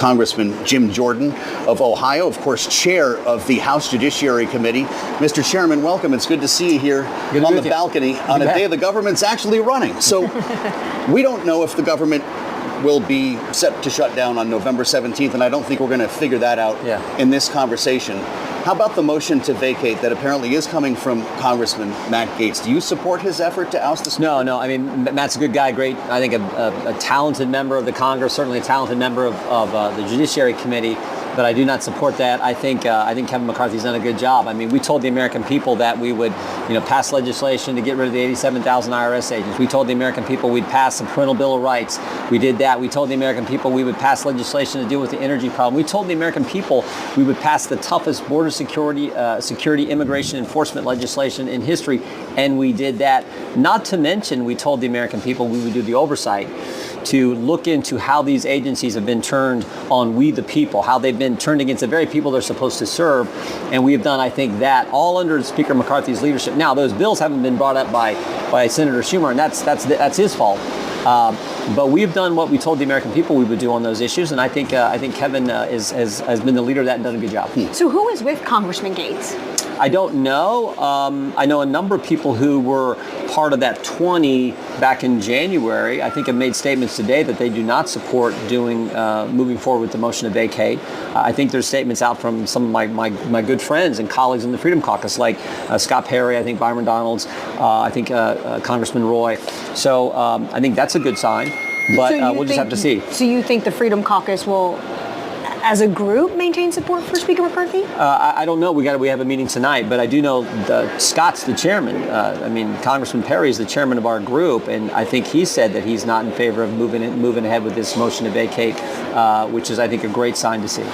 Congressman Jim Jordan of Ohio, of course, chair of the House Judiciary Committee. Mr. Chairman, welcome. It's good to see you here on the balcony on a day the government's actually running. So we don't know if the government will be set to shut down on November 17th, and I don't think we're going to figure that out in this conversation. How about the motion to vacate that apparently is coming from Congressman Matt Gaetz? Do you support his effort to oust the Speaker? No. I mean, Matt's a good guy, great, I think a talented member of the Congress, certainly a talented member of the Judiciary Committee. But I do not support that. I think Kevin McCarthy's done a good job. I mean, we told the American people that we would, pass legislation to get rid of the 87,000 IRS agents. We told the American people we'd pass the Parental Bill of Rights. We did that. We told the American people we would pass legislation to deal with the energy problem. We told the American people we would pass the toughest border security immigration enforcement legislation in history, and we did that. Not to mention, we told the American people we would do the oversight to look into how these agencies have been turned on we the people, how they've been turned against the very people they're supposed to serve. And we have done, I think, that all under Speaker McCarthy's leadership. Now, those bills haven't been brought up by Senator Schumer, and that's his fault. But we've done what we told the American people we would do on those issues, and I think Kevin has been the leader of that and done a good job. So who is with Congressman Gaetz? I don't know. I know a number of people who were part of that 20 back in January, I think have made statements today that they do not support moving forward with the motion to vacate. I think there's statements out from some of my good friends and colleagues in the Freedom Caucus, like Scott Perry, I think Byron Donalds, I think Congressman Roy. So I think that's a good sign, but we'll just have to see. So you think the Freedom Caucus will, as a group, maintain support for Speaker McCarthy? I don't know. We have a meeting tonight, but I do know Scott's the chairman. Congressman Perry is the chairman of our group, and I think he said that he's not in favor of moving ahead with this motion to vacate, which is, I think, a great sign to see.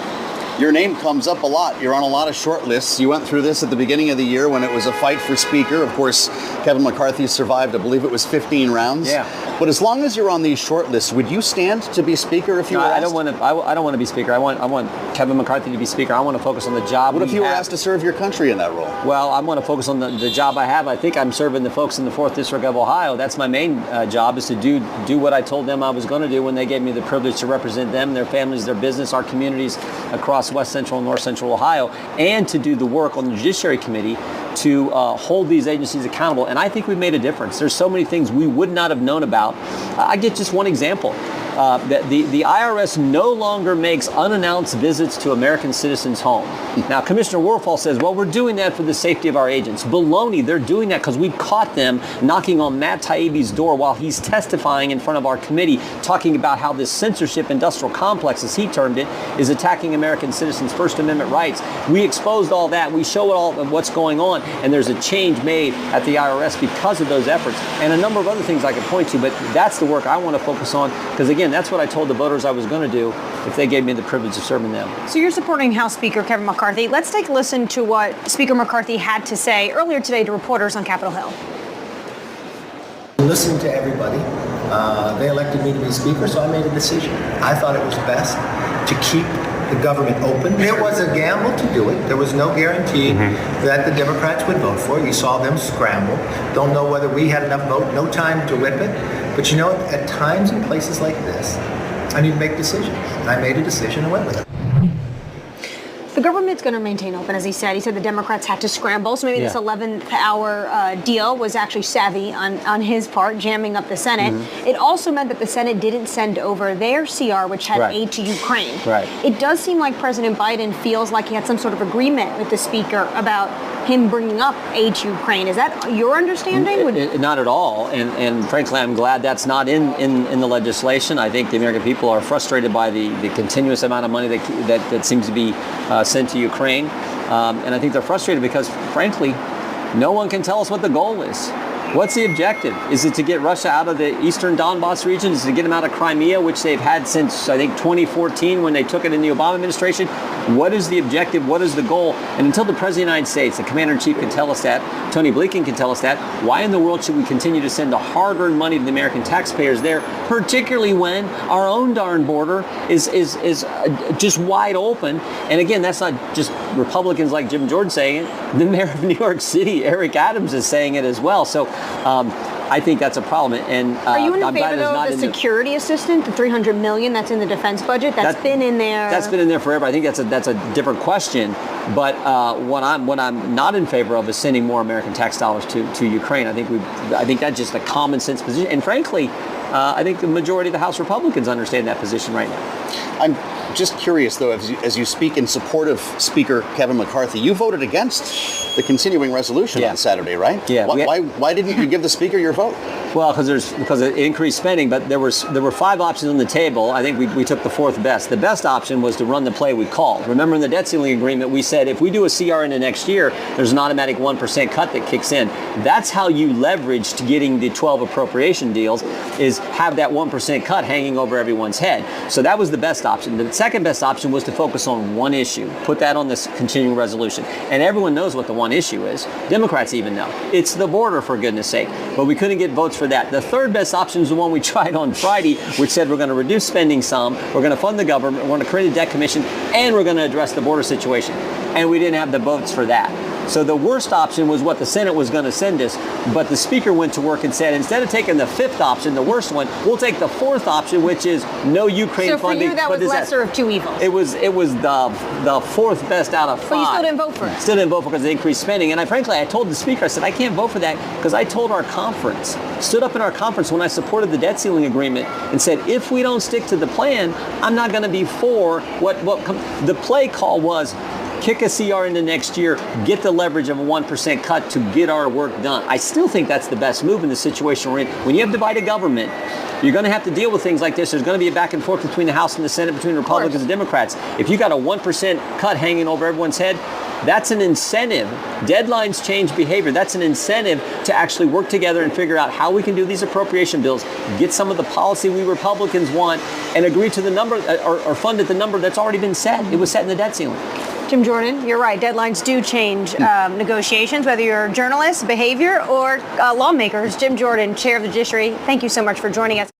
Your name comes up a lot. You're on a lot of short lists. You went through this at the beginning of the year when it was a fight for Speaker. Of course, Kevin McCarthy survived, I believe it was 15 rounds. Yeah. But as long as you're on these short lists, would you stand to be Speaker if you were asked? I don't want to be Speaker. I want Kevin McCarthy to be Speaker. I want to focus on the job. What if you were asked to serve your country in that role? Well, I want to focus on the job I have. I think I'm serving the folks in the 4th District of Ohio. That's my main job, is to do what I told them I was going to do when they gave me the privilege to represent them, their families, their business, our communities across West Central and North Central Ohio, and to do the work on the Judiciary Committee to hold these agencies accountable. And I think we've made a difference. There's so many things we would not have known about. I get just one example. The IRS no longer makes unannounced visits to American citizens' home. Now, Commissioner Werfel says, well, we're doing that for the safety of our agents. Baloney, they're doing that because we caught them knocking on Matt Taibbi's door while he's testifying in front of our committee, talking about how this censorship industrial complex, as he termed it, is attacking American citizens' First Amendment rights. We exposed all that. We show all of what's going on, and there's a change made at the IRS because of those efforts. And a number of other things I could point to, but that's the work I want to focus on, because, again, that's what I told the voters I was going to do if they gave me the privilege of serving them. So you're supporting House Speaker Kevin McCarthy. Let's take a listen to what Speaker McCarthy had to say earlier today to reporters on Capitol Hill. Listening to everybody, they elected me to be Speaker, so I made a decision. I thought it was best to keep the government open. It was a gamble to do it. There was no guarantee that the Democrats would vote for it. You saw them scramble. Don't know whether we had enough vote. No time to whip it. But you know, at times in places like this, I need to make decisions. And I made a decision and went with it. The government's going to maintain open, as he said. He said the Democrats had to scramble, so maybe this 11th hour deal was actually savvy on his part, jamming up the Senate. It also meant that the Senate didn't send over their CR, which had aid to Ukraine. It does seem like President Biden feels like he had some sort of agreement with the Speaker about him bringing up aid to Ukraine. Is that your understanding? Not at all. And frankly, I'm glad that's not in the legislation. I think the American people are frustrated by the continuous amount of money that seems to be sent to Ukraine. And I think they're frustrated because, frankly, no one can tell us what the goal is. What's the objective? Is it to get Russia out of the eastern Donbass region? Is it to get them out of Crimea, which they've had since, I think, 2014 when they took it in the Obama administration? What is the objective? What is the goal? And until the President of the United States, the Commander-in-Chief, can tell us that, Tony Blinken can tell us that, why in the world should we continue to send the hard-earned money to the American taxpayers there, particularly when our own darn border is just wide open? And again, that's not just Republicans like Jim Jordan saying it. The mayor of New York City, Eric Adams, is saying it as well. So I think that's a problem. And are you in I'm glad favor it's though not of in the security assistant, the $300 million that's in the defense budget? That's been in there. That's been in there forever. I think that's a different question. But what I'm not in favor of is sending more American tax dollars to Ukraine. I think that's just a common sense position. And frankly, I think the majority of the House Republicans understand that position right now. I'm just curious, though, as you speak in support of Speaker Kevin McCarthy, you voted against the continuing resolution on Saturday, right? Yeah. Why didn't you give the Speaker your vote? Well, because it increased spending, but there were 5 options on the table. I think we took the fourth best. The best option was to run the play we called. Remember, in the debt ceiling agreement, we said if we do a CR into next year, there's an automatic 1% cut that kicks in. That's how you leverage to getting the 12 appropriation deals, is have that 1% cut hanging over everyone's head. So that was the best option. The second best option was to focus on one issue, put that on this continuing resolution. And everyone knows what the one issue is. Democrats even know. It's the border, for goodness sake. But we couldn't get votes for that. The third best option is the one we tried on Friday, which said we're going to reduce spending some, we're going to fund the government, we're going to create a debt commission, and we're going to address the border situation. And we didn't have the votes for that. So the worst option was what the Senate was going to send us, but the Speaker went to work and said, instead of taking the fifth option, the worst one, we'll take the fourth option, which is no Ukraine funding. So for you, that was lesser of two evils. It was the fourth best out of 5. But you still didn't vote for it. Still didn't vote for it because of the increased spending. And I told the Speaker, I said, I can't vote for that because I told our conference, stood up in our conference when I supported the debt ceiling agreement and said, if we don't stick to the plan, I'm not going to be for the play call was, kick a CR into next year, get the leverage of a 1% cut to get our work done. I still think that's the best move in the situation we're in. When you have divided government, you're going to have to deal with things like this. There's going to be a back and forth between the House and the Senate, between Republicans and Democrats. If you got a 1% cut hanging over everyone's head, that's an incentive. Deadlines change behavior. That's an incentive to actually work together and figure out how we can do these appropriation bills, get some of the policy we Republicans want, and agree to the number or fund at the number that's already been set. It was set in the debt ceiling. Jim Jordan, you're right. Deadlines do change negotiations, whether you're journalists, behavior, or lawmakers. Jim Jordan, Chair of the Judiciary, thank you so much for joining us.